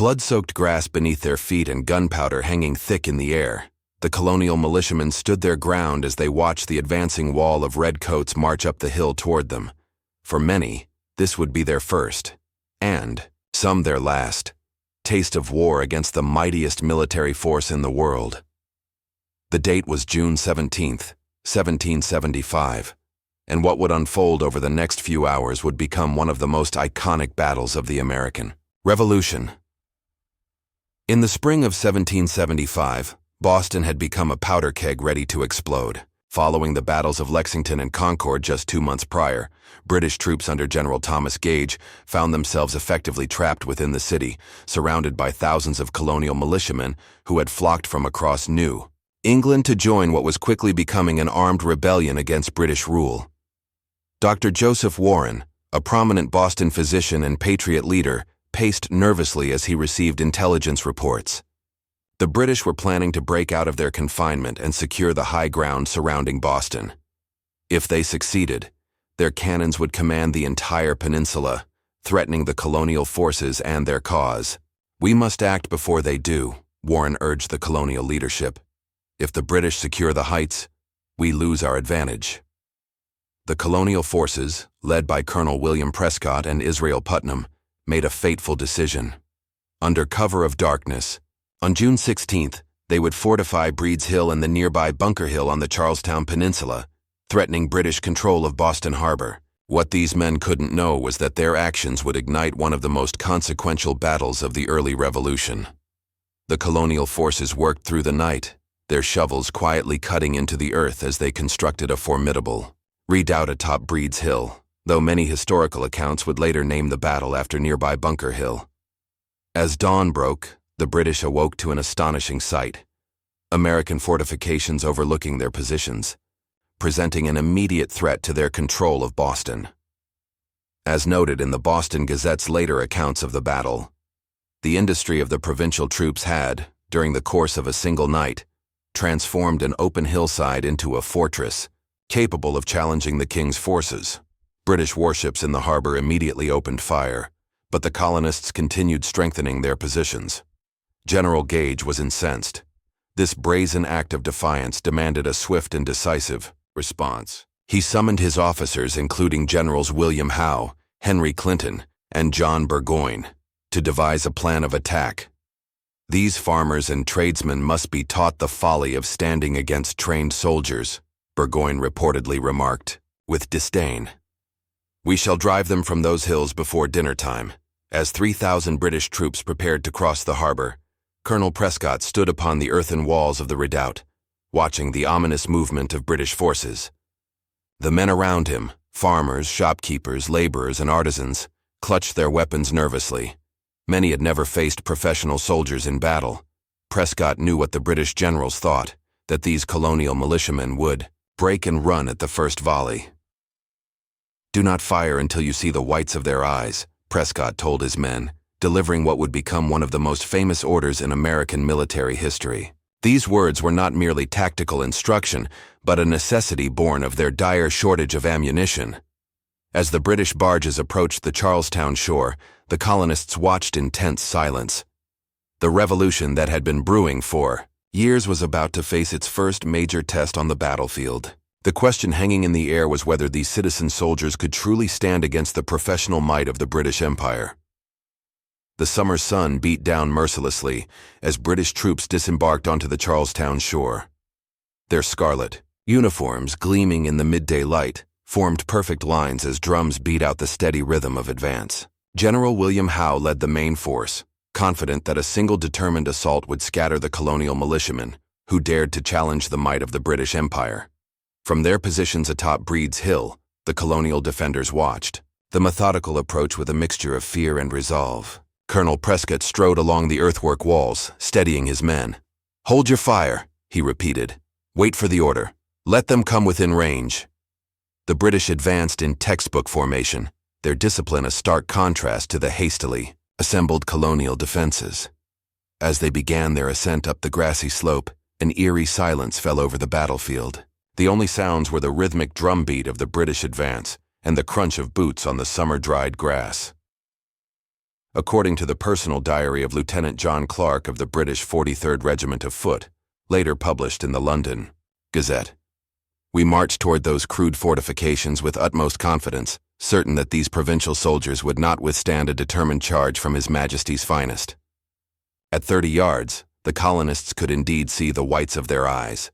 blood-soaked grass beneath their feet and gunpowder hanging thick in the air. The colonial militiamen stood their ground as they watched the advancing wall of redcoats march up the hill toward them. For many, this would be their first, and some their last, taste of war against the mightiest military force in the world. The date was June 17th, 1775, and what would unfold over the next few hours would become one of the most iconic battles of the American Revolution. In the spring of 1775, Boston had become a powder keg ready to explode. Following the battles of Lexington and Concord just 2 months prior, British troops under General Thomas Gage found themselves effectively trapped within the city, surrounded by thousands of colonial militiamen who had flocked from across New England to join what was quickly becoming an armed rebellion against British rule. Dr. Joseph Warren, a prominent Boston physician and Patriot leader, paced nervously as he received intelligence reports. The British were planning to break out of their confinement and secure the high ground surrounding Boston. If they succeeded, their cannons would command the entire peninsula, threatening the colonial forces and their cause. "We must act before they do," Warren urged the colonial leadership. "If the British secure the heights, we lose our advantage." The colonial forces, led by Colonel William Prescott and Israel Putnam, made a fateful decision. Under cover of darkness, on June 16th, they would fortify Breed's Hill and the nearby Bunker Hill on the Charlestown Peninsula, threatening British control of Boston Harbor. What these men couldn't know was that their actions would ignite one of the most consequential battles of the early Revolution. The colonial forces worked through the night, their shovels quietly cutting into the earth as they constructed a formidable redoubt atop Breed's Hill, though many historical accounts would later name the battle after nearby Bunker Hill. As dawn broke, the British awoke to an astonishing sight: American fortifications overlooking their positions, presenting an immediate threat to their control of Boston. As noted in the Boston Gazette's later accounts of the battle, the industry of the provincial troops had, during the course of a single night, transformed an open hillside into a fortress, capable of challenging the king's forces. British warships in the harbor immediately opened fire, but the colonists continued strengthening their positions. General Gage was incensed. This brazen act of defiance demanded a swift and decisive response. He summoned his officers, including Generals William Howe, Henry Clinton, and John Burgoyne, to devise a plan of attack. "These farmers and tradesmen must be taught the folly of standing against trained soldiers," Burgoyne reportedly remarked, with disdain. "We shall drive them from those hills before dinner time." As 3,000 British troops prepared to cross the harbor, Colonel Prescott stood upon the earthen walls of the redoubt, watching the ominous movement of British forces. The men around him, farmers, shopkeepers, laborers, and artisans, clutched their weapons nervously. Many had never faced professional soldiers in battle. Prescott knew what the British generals thought, that these colonial militiamen would break and run at the first volley. "Do not fire until you see the whites of their eyes," Prescott told his men, delivering what would become one of the most famous orders in American military history. These words were not merely tactical instruction, but a necessity born of their dire shortage of ammunition. As the British barges approached the Charlestown shore, the colonists watched in tense silence. The revolution that had been brewing for years was about to face its first major test on the battlefield. The question hanging in the air was whether these citizen soldiers could truly stand against the professional might of the British Empire. The summer sun beat down mercilessly as British troops disembarked onto the Charlestown shore. Their scarlet uniforms, gleaming in the midday light, formed perfect lines as drums beat out the steady rhythm of advance. General William Howe led the main force, confident that a single determined assault would scatter the colonial militiamen, who dared to challenge the might of the British Empire. From their positions atop Breed's Hill, the colonial defenders watched, the methodical approach with a mixture of fear and resolve. Colonel Prescott strode along the earthwork walls, steadying his men. "Hold your fire," he repeated. "Wait for the order. Let them come within range." The British advanced in textbook formation, their discipline a stark contrast to the hastily assembled colonial defenses. As they began their ascent up the grassy slope, an eerie silence fell over the battlefield. The only sounds were the rhythmic drumbeat of the British advance and the crunch of boots on the summer-dried grass. according to the personal diary of Lieutenant John Clark of the British 43rd Regiment of Foot, later published in the London Gazette. We marched toward those crude fortifications with utmost confidence, certain that these provincial soldiers would not withstand a determined charge from His Majesty's finest. At 30 yards, the colonists could indeed see the whites of their eyes.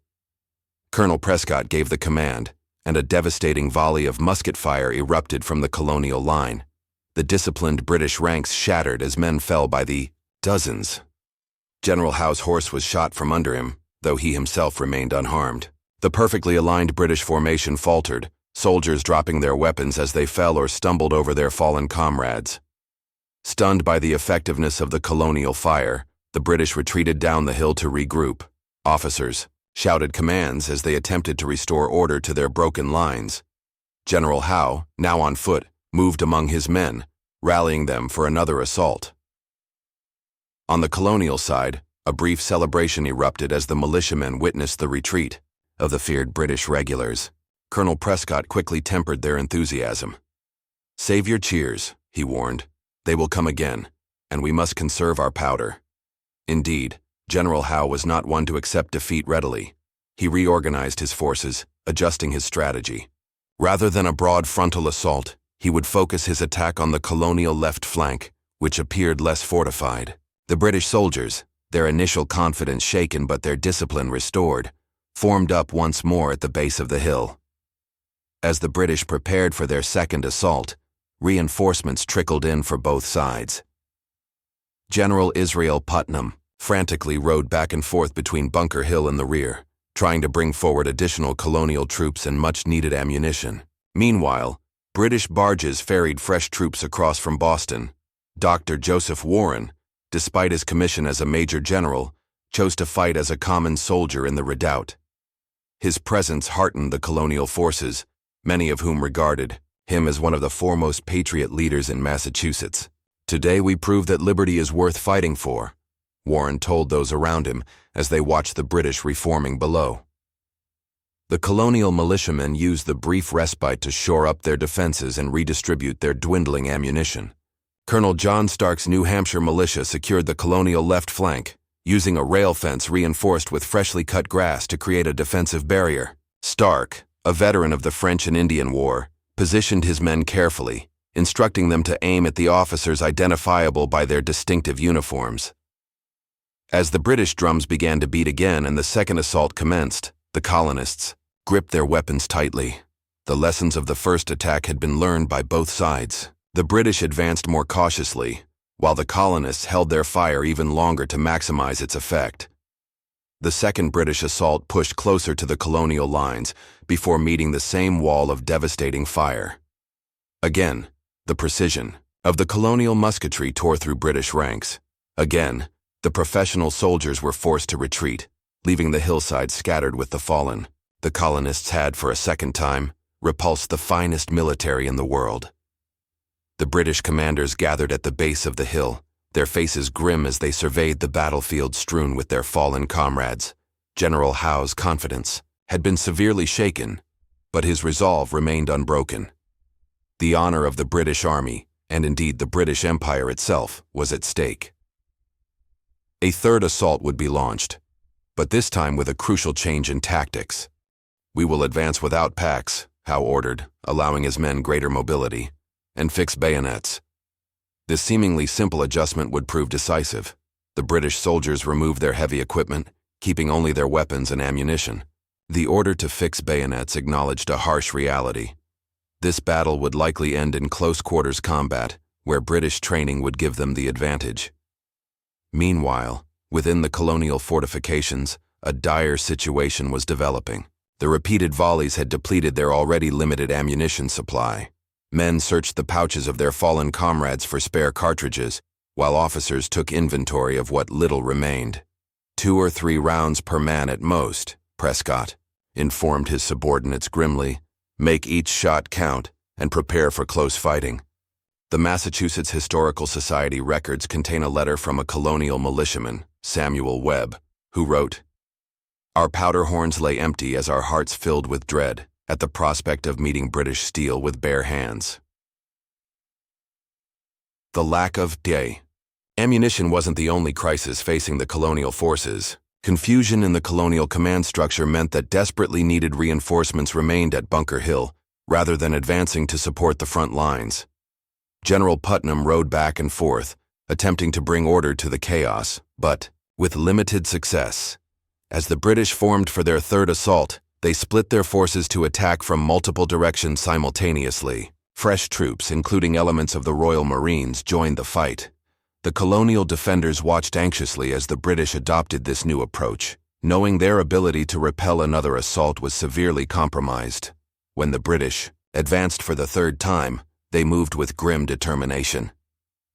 Colonel Prescott gave the command, and a devastating volley of musket fire erupted from the colonial line. The disciplined British ranks shattered as men fell by the dozens. General Howe's horse was shot from under him, though he himself remained unharmed. The perfectly aligned British formation faltered, soldiers dropping their weapons as they fell or stumbled over their fallen comrades. Stunned by the effectiveness of the colonial fire, the British retreated down the hill to regroup. Officers shouted commands as they attempted to restore order to their broken lines. General Howe, now on foot, moved among his men, rallying them for another assault. On the colonial side, a brief celebration erupted as the militiamen witnessed the retreat of the feared British regulars. Colonel Prescott quickly tempered their enthusiasm. "Save your cheers," he warned. "They will come again, and we must conserve our powder." Indeed, General Howe was not one to accept defeat readily. He reorganized his forces, adjusting his strategy. Rather than a broad frontal assault, he would focus his attack on the colonial left flank, which appeared less fortified. The British soldiers, their initial confidence shaken but their discipline restored, formed up once more at the base of the hill. As the British prepared for their second assault, reinforcements trickled in for both sides. General Israel Putnam frantically rode back and forth between Bunker Hill and the rear, trying to bring forward additional colonial troops and much-needed ammunition. Meanwhile, British barges ferried fresh troops across from Boston. Dr. Joseph Warren, despite his commission as a major general, chose to fight as a common soldier in the redoubt. His presence heartened the colonial forces, many of whom regarded him as one of the foremost patriot leaders in Massachusetts. "Today we prove that liberty is worth fighting for," Warren told those around him as they watched the British reforming below. The colonial militiamen used the brief respite to shore up their defenses and redistribute their dwindling ammunition. Colonel John Stark's New Hampshire militia secured the colonial left flank, using a rail fence reinforced with freshly cut grass to create a defensive barrier. Stark, a veteran of the French and Indian War, positioned his men carefully, instructing them to aim at the officers identifiable by their distinctive uniforms. As the British drums began to beat again and the second assault commenced, the colonists gripped their weapons tightly. The lessons of the first attack had been learned by both sides. The British advanced more cautiously, while the colonists held their fire even longer to maximize its effect. The second British assault pushed closer to the colonial lines before meeting the same wall of devastating fire. Again, the precision of the colonial musketry tore through British ranks. Again, the professional soldiers were forced to retreat, leaving the hillside scattered with the fallen. The colonists had, for a second time, repulsed the finest military in the world. The British commanders gathered at the base of the hill, their faces grim as they surveyed the battlefield strewn with their fallen comrades. General Howe's confidence had been severely shaken, but his resolve remained unbroken. The honor of the British Army, and indeed the British Empire itself, was at stake. A third assault would be launched, but this time with a crucial change in tactics. "We will advance without packs," Howe ordered, allowing his men greater mobility, "and fix bayonets." This seemingly simple adjustment would prove decisive. The British soldiers removed their heavy equipment, keeping only their weapons and ammunition. The order to fix bayonets acknowledged a harsh reality. This battle would likely end in close-quarters combat, where British training would give them the advantage. Meanwhile, within the colonial fortifications, a dire situation was developing. The repeated volleys had depleted their already limited ammunition supply. Men searched the pouches of their fallen comrades for spare cartridges, while officers took inventory of what little remained. 2 or 3 rounds per man at most, Prescott informed his subordinates grimly. "Make each shot count and prepare for close fighting." The Massachusetts Historical Society records contain a letter from a colonial militiaman, Samuel Webb, who wrote, "Our powder horns lay empty as our hearts filled with dread at the prospect of meeting British steel with bare hands." The lack of ammunition wasn't the only crisis facing the colonial forces. Confusion in the colonial command structure meant that desperately needed reinforcements remained at Bunker Hill, rather than advancing to support the front lines. General Putnam rode back and forth, attempting to bring order to the chaos, but with limited success. As the British formed for their third assault, they split their forces to attack from multiple directions simultaneously. Fresh troops, including elements of the Royal Marines, joined the fight. The colonial defenders watched anxiously as the British adopted this new approach, knowing their ability to repel another assault was severely compromised. When the British advanced for the third time, they moved with grim determination.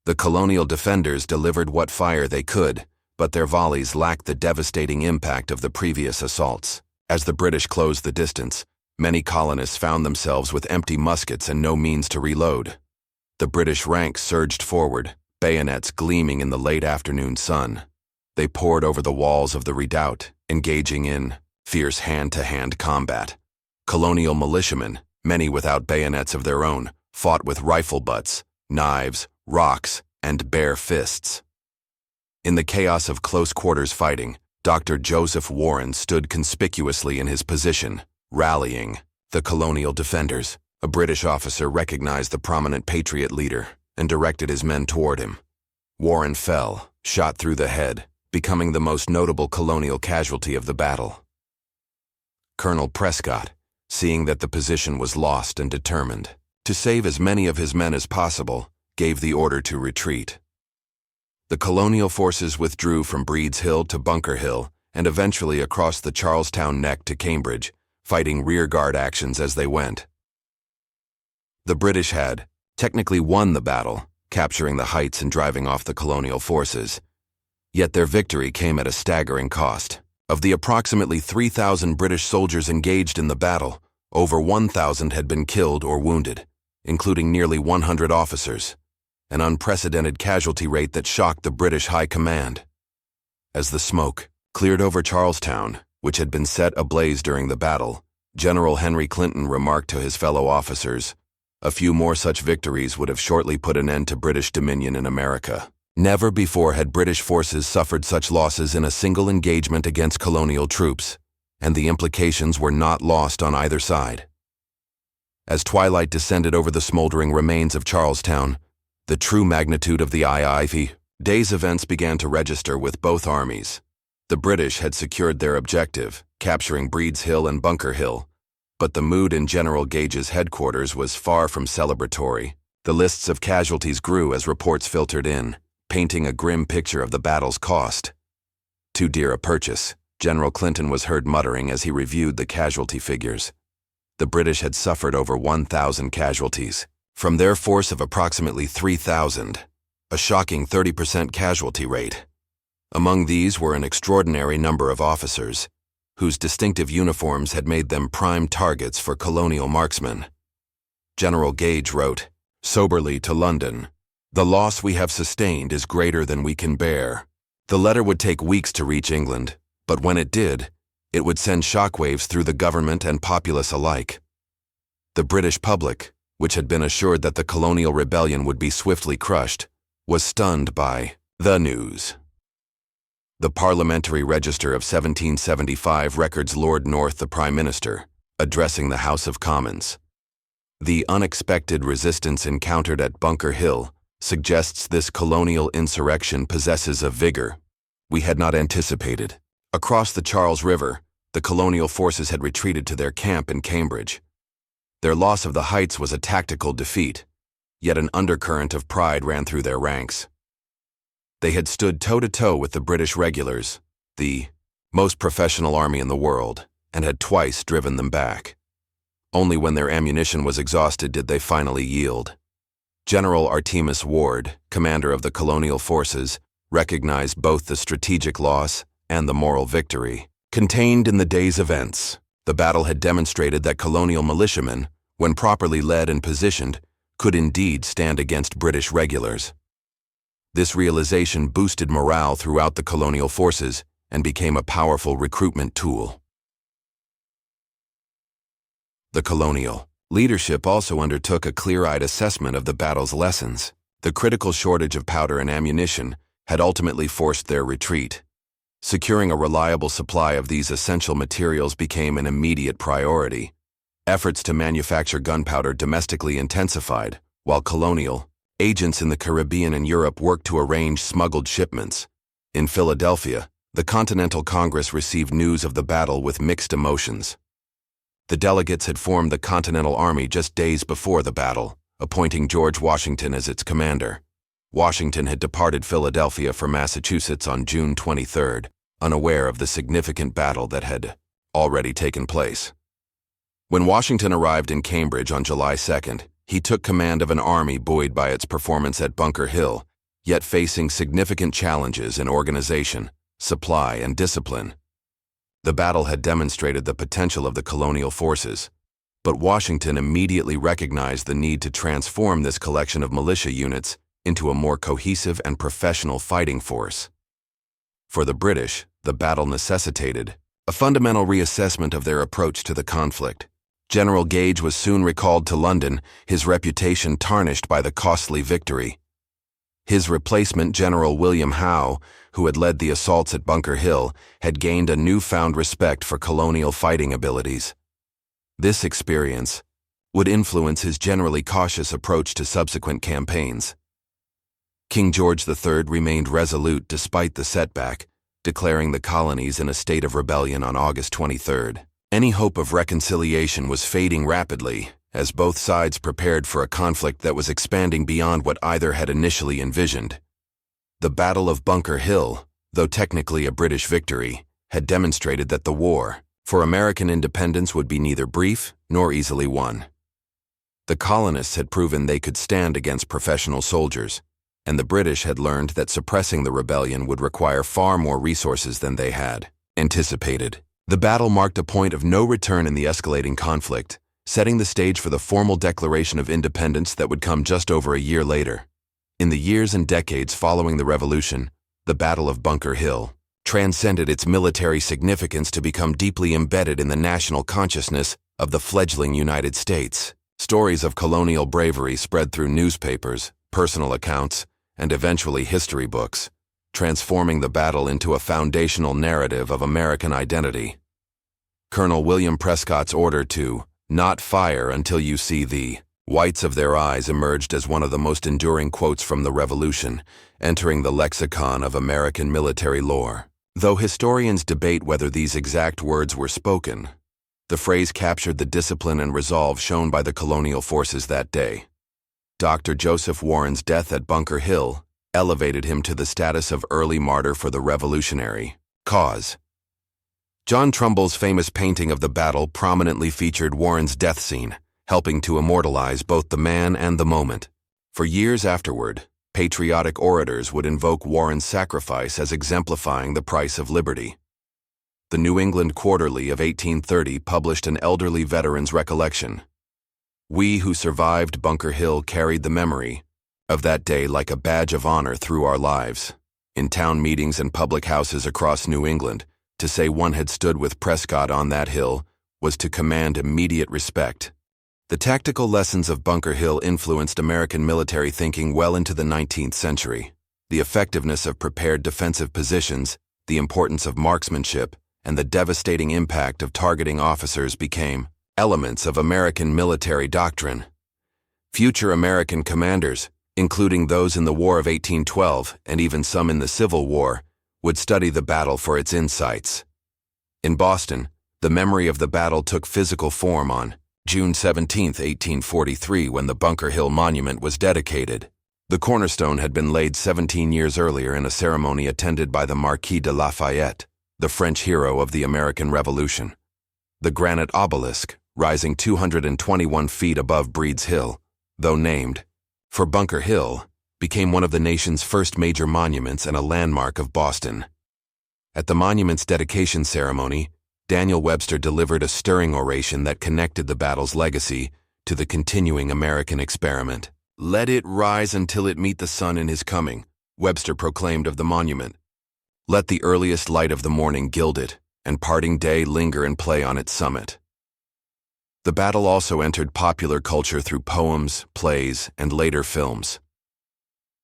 The colonial defenders delivered what fire they could, but their volleys lacked the devastating impact of the previous assaults. As the British closed the distance, many colonists found themselves with empty muskets and no means to reload. The British ranks surged forward, bayonets gleaming in the late afternoon sun. They poured over the walls of the redoubt, engaging in fierce hand-to-hand combat. Colonial militiamen, many without bayonets of their own, fought with rifle butts, knives, rocks, and bare fists. In the chaos of close-quarters fighting, Dr. Joseph Warren stood conspicuously in his position, rallying the colonial defenders. A British officer recognized the prominent Patriot leader and directed his men toward him. Warren fell, shot through the head, becoming the most notable colonial casualty of the battle. Colonel Prescott, seeing that the position was lost and determined to save as many of his men as possible, gave the order to retreat. The colonial forces withdrew from Breed's Hill to Bunker Hill and eventually across the Charlestown Neck to Cambridge, fighting rearguard actions as they went. The British had technically won the battle, capturing the heights and driving off the colonial forces. Yet their victory came at a staggering cost. Of the approximately 3,000 British soldiers engaged in the battle, over 1,000 had been killed or wounded, including nearly 100 officers, an unprecedented casualty rate that shocked the British High Command. As the smoke cleared over Charlestown, which had been set ablaze during the battle, General Henry Clinton remarked to his fellow officers, "A few more such victories would have shortly put an end to British dominion in America." Never before had British forces suffered such losses in a single engagement against colonial troops, and the implications were not lost on either side. As twilight descended over the smoldering remains of Charlestown, the true magnitude of the day's events began to register with both armies. The British had secured their objective, capturing Breed's Hill and Bunker Hill, but the mood in General Gage's headquarters was far from celebratory. The lists of casualties grew as reports filtered in, painting a grim picture of the battle's cost. "Too dear a purchase," General Clinton was heard muttering as he reviewed the casualty figures. The British had suffered over 1,000 casualties, from their force of approximately 3,000, a shocking 30% casualty rate. Among these were an extraordinary number of officers, whose distinctive uniforms had made them prime targets for colonial marksmen. General Gage wrote soberly to London, "The loss we have sustained is greater than we can bear." The letter would take weeks to reach England, but when it did, it would send shockwaves through the government and populace alike. The British public, which had been assured that the colonial rebellion would be swiftly crushed, was stunned by the news. The Parliamentary Register of 1775 records Lord North, the Prime Minister, addressing the House of Commons. The unexpected resistance encountered at Bunker Hill suggests this colonial insurrection possesses a vigor we had not anticipated. Across the Charles River, the colonial forces had retreated to their camp in Cambridge. Their loss of the heights was a tactical defeat, yet an undercurrent of pride ran through their ranks. They had stood toe-to-toe with the British regulars, the most professional army in the world, and had twice driven them back. Only when their ammunition was exhausted did they finally yield. General Artemus Ward, commander of the colonial forces, recognized both the strategic loss and the moral victory contained in the day's events. The battle had demonstrated that colonial militiamen, when properly led and positioned, could indeed stand against British regulars. This realization boosted morale throughout the colonial forces and became a powerful recruitment tool. The colonial leadership also undertook a clear-eyed assessment of the battle's lessons. The critical shortage of powder and ammunition had ultimately forced their retreat. Securing a reliable supply of these essential materials became an immediate priority. Efforts to manufacture gunpowder domestically intensified, while colonial agents in the Caribbean and Europe worked to arrange smuggled shipments. In Philadelphia, the Continental Congress received news of the battle with mixed emotions. The delegates had formed the Continental Army just days before the battle, appointing George Washington as its commander. Washington had departed Philadelphia for Massachusetts on June 23, unaware of the significant battle that had already taken place. When Washington arrived in Cambridge on July 2nd, he took command of an army buoyed by its performance at Bunker Hill, yet facing significant challenges in organization, supply, and discipline. The battle had demonstrated the potential of the colonial forces, but Washington immediately recognized the need to transform this collection of militia units into a more cohesive and professional fighting force. For the British, the battle necessitated a fundamental reassessment of their approach to the conflict. General Gage was soon recalled to London, his reputation tarnished by the costly victory. His replacement, General William Howe, who had led the assaults at Bunker Hill, had gained a newfound respect for colonial fighting abilities. This experience would influence his generally cautious approach to subsequent campaigns. King George III remained resolute despite the setback, declaring the colonies in a state of rebellion on August 23rd. Any hope of reconciliation was fading rapidly, as both sides prepared for a conflict that was expanding beyond what either had initially envisioned. The Battle of Bunker Hill, though technically a British victory, had demonstrated that the war for American independence would be neither brief nor easily won. The colonists had proven they could stand against professional soldiers, and the British had learned that suppressing the rebellion would require far more resources than they had anticipated. The battle marked a point of no return in the escalating conflict, setting the stage for the formal declaration of independence that would come just over a year later. In the years and decades following the Revolution, the Battle of Bunker Hill transcended its military significance to become deeply embedded in the national consciousness of the fledgling United States. Stories of colonial bravery spread through newspapers, personal accounts, and eventually history books, transforming the battle into a foundational narrative of American identity. Colonel William Prescott's order to "not fire until you see the whites of their eyes" emerged as one of the most enduring quotes from the Revolution, entering the lexicon of American military lore. Though historians debate whether these exact words were spoken, the phrase captured the discipline and resolve shown by the colonial forces that day. Dr. Joseph Warren's death at Bunker Hill elevated him to the status of early martyr for the revolutionary cause. John Trumbull's famous painting of the battle prominently featured Warren's death scene, helping to immortalize both the man and the moment. For years afterward, patriotic orators would invoke Warren's sacrifice as exemplifying the price of liberty. The New England Quarterly of 1830 published an elderly veteran's recollection. "We who survived Bunker Hill carried the memory of that day like a badge of honor through our lives. In town meetings and public houses across New England, to say one had stood with Prescott on that hill was to command immediate respect." The tactical lessons of Bunker Hill influenced American military thinking well into the 19th century. The effectiveness of prepared defensive positions, the importance of marksmanship, and the devastating impact of targeting officers became elements of American military doctrine. Future American commanders, including those in the War of 1812 and even some in the Civil War, would study the battle for its insights. In Boston, the memory of the battle took physical form on June 17, 1843, when the Bunker Hill Monument was dedicated. The cornerstone had been laid 17 years earlier in a ceremony attended by the Marquis de Lafayette, the French hero of the American Revolution. The granite obelisk, rising 221 feet above Breed's Hill, though named for Bunker Hill, became one of the nation's first major monuments and a landmark of Boston. At the monument's dedication ceremony, Daniel Webster delivered a stirring oration that connected the battle's legacy to the continuing American experiment. "Let it rise until it meet the sun in his coming," Webster proclaimed of the monument. "Let the earliest light of the morning gild it, and parting day linger and play on its summit." The battle also entered popular culture through poems, plays, and later films.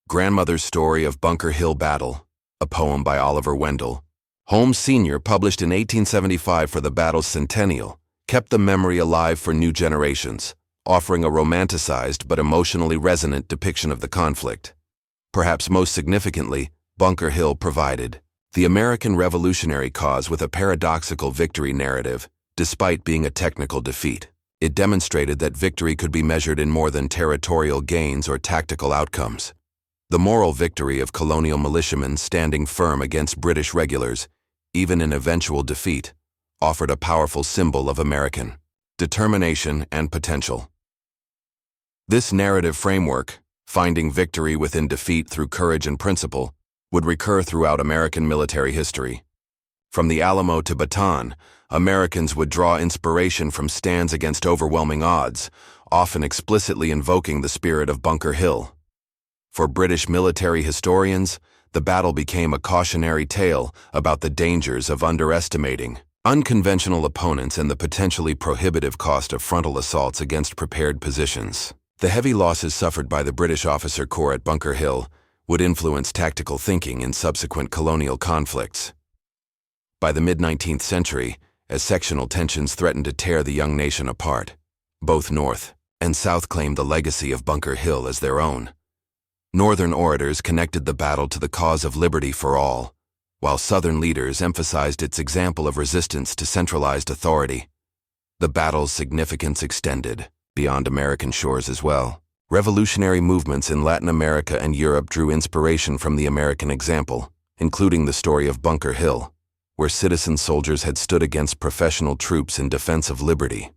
Grandmother's Story of Bunker Hill Battle, a poem by Oliver Wendell. Holmes Sr., published in 1875 for the battle's centennial, kept the memory alive for new generations, offering a romanticized but emotionally resonant depiction of the conflict. Perhaps most significantly, Bunker Hill provided the American Revolutionary cause with a paradoxical victory narrative, despite being a technical defeat. It demonstrated that victory could be measured in more than territorial gains or tactical outcomes. The moral victory of colonial militiamen standing firm against British regulars, even in eventual defeat, offered a powerful symbol of American determination and potential. This narrative framework, finding victory within defeat through courage and principle, would recur throughout American military history. From the Alamo to Bataan, Americans would draw inspiration from stands against overwhelming odds, often explicitly invoking the spirit of Bunker Hill. For British military historians, the battle became a cautionary tale about the dangers of underestimating unconventional opponents and the potentially prohibitive cost of frontal assaults against prepared positions. The heavy losses suffered by the British officer corps at Bunker Hill would influence tactical thinking in subsequent colonial conflicts. By the mid-19th century, as sectional tensions threatened to tear the young nation apart, both North and South claimed the legacy of Bunker Hill as their own. Northern orators connected the battle to the cause of liberty for all, while Southern leaders emphasized its example of resistance to centralized authority. The battle's significance extended beyond American shores as well. Revolutionary movements in Latin America and Europe drew inspiration from the American example, including the story of Bunker Hill, where citizen soldiers had stood against professional troops in defense of liberty.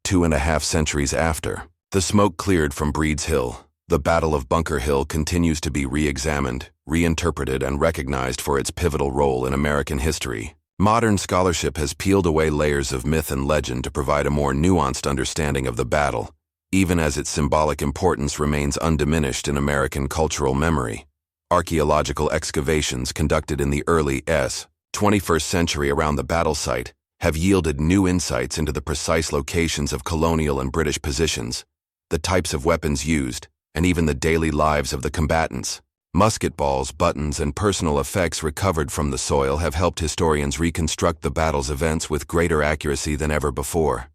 2.5 centuries after, the smoke cleared from Breed's Hill. The Battle of Bunker Hill continues to be re-examined, reinterpreted, and recognized for its pivotal role in American history. Modern scholarship has peeled away layers of myth and legend to provide a more nuanced understanding of the battle, even as its symbolic importance remains undiminished in American cultural memory. Archaeological excavations conducted in the early 21st century around the battle site have yielded new insights into the precise locations of colonial and British positions, the types of weapons used, and even the daily lives of the combatants. Musket balls, buttons, and personal effects recovered from the soil have helped historians reconstruct the battle's events with greater accuracy than ever before.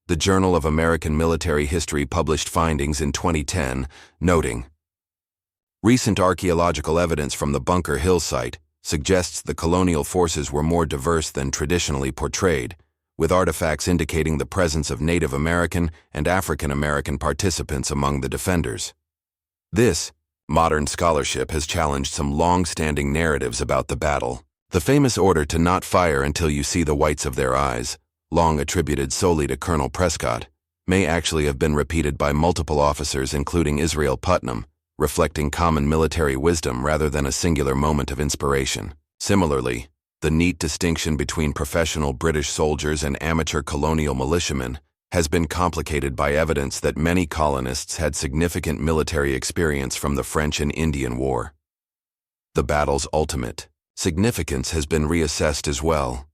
The Journal of American Military History published findings in 2010, noting, "Recent archaeological evidence from the Bunker Hill site suggests the colonial forces were more diverse than traditionally portrayed, with artifacts indicating the presence of Native American and African American participants among the defenders." This modern scholarship has challenged some long-standing narratives about the battle. The famous order to not fire until you see the whites of their eyes, long attributed solely to Colonel Prescott, may actually have been repeated by multiple officers including Israel Putnam, reflecting common military wisdom rather than a singular moment of inspiration. Similarly, the neat distinction between professional British soldiers and amateur colonial militiamen has been complicated by evidence that many colonists had significant military experience from the French and Indian War. The battle's ultimate significance has been reassessed as well.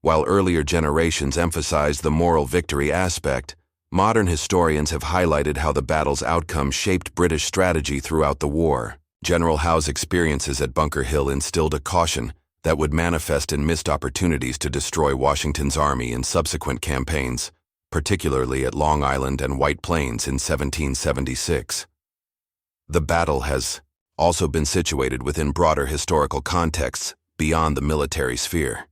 While earlier generations emphasized the moral victory aspect, modern historians have highlighted how the battle's outcome shaped British strategy throughout the war. General Howe's experiences at Bunker Hill instilled a caution that would manifest in missed opportunities to destroy Washington's army in subsequent campaigns, particularly at Long Island and White Plains in 1776. The battle has also been situated within broader historical contexts beyond the military sphere.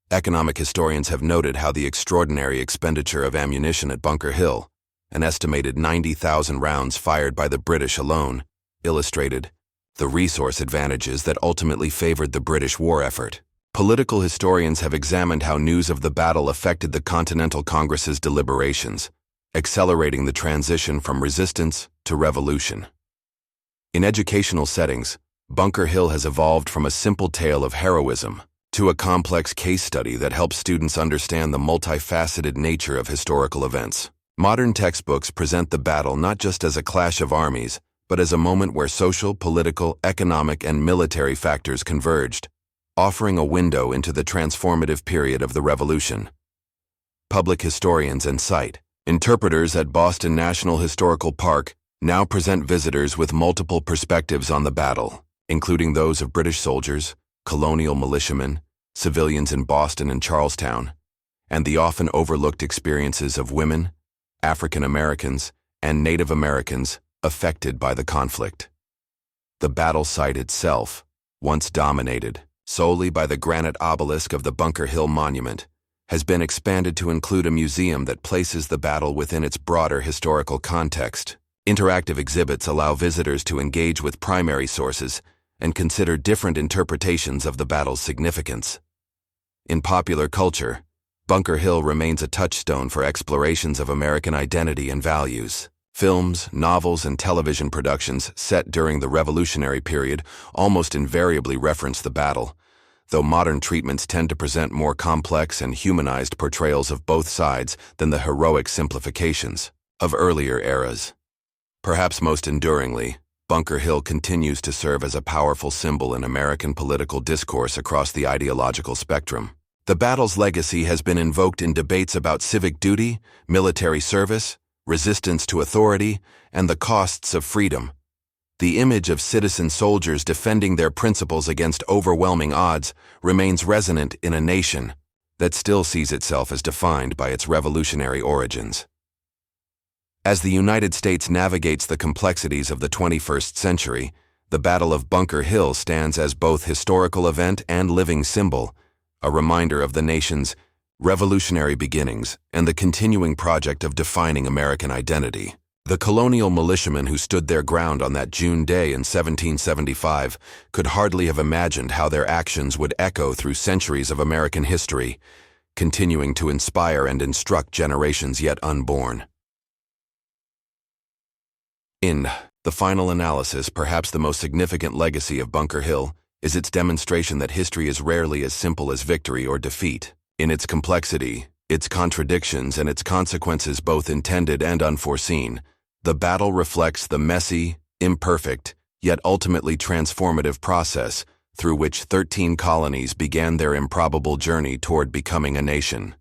Economic historians have noted how the extraordinary expenditure of ammunition at Bunker Hill, an estimated 90,000 rounds fired by the British alone, illustrated the resource advantages that ultimately favored the British war effort. Political historians have examined how news of the battle affected the Continental Congress's deliberations, accelerating the transition from resistance to revolution. In educational settings, Bunker Hill has evolved from a simple tale of heroism to a complex case study that helps students understand the multifaceted nature of historical events. Modern textbooks present the battle not just as a clash of armies, but as a moment where social, political, economic, and military factors converged, offering a window into the transformative period of the Revolution. Public historians and site interpreters at Boston National Historical Park now present visitors with multiple perspectives on the battle, including those of British soldiers, colonial militiamen, civilians in Boston and Charlestown, and the often overlooked experiences of women, African Americans, and Native Americans affected by the conflict. The battle site itself, once dominated solely by the granite obelisk of the Bunker Hill Monument, has been expanded to include a museum that places the battle within its broader historical context. Interactive exhibits allow visitors to engage with primary sources and consider different interpretations of the battle's significance. In popular culture, Bunker Hill remains a touchstone for explorations of American identity and values. Films, novels, and television productions set during the Revolutionary period almost invariably reference the battle, though modern treatments tend to present more complex and humanized portrayals of both sides than the heroic simplifications of earlier eras. Perhaps most enduringly, Bunker Hill continues to serve as a powerful symbol in American political discourse across the ideological spectrum. The battle's legacy has been invoked in debates about civic duty, military service, resistance to authority, and the costs of freedom. The image of citizen soldiers defending their principles against overwhelming odds remains resonant in a nation that still sees itself as defined by its revolutionary origins. As the United States navigates the complexities of the 21st century, the Battle of Bunker Hill stands as both historical event and living symbol, a reminder of the nation's revolutionary beginnings and the continuing project of defining American identity. The colonial militiamen who stood their ground on that June day in 1775 could hardly have imagined how their actions would echo through centuries of American history, continuing to inspire and instruct generations yet unborn. In the final analysis, perhaps the most significant legacy of Bunker Hill is its demonstration that history is rarely as simple as victory or defeat. In its complexity, its contradictions, and its consequences both intended and unforeseen, the battle reflects the messy, imperfect, yet ultimately transformative process through which 13 colonies began their improbable journey toward becoming a nation.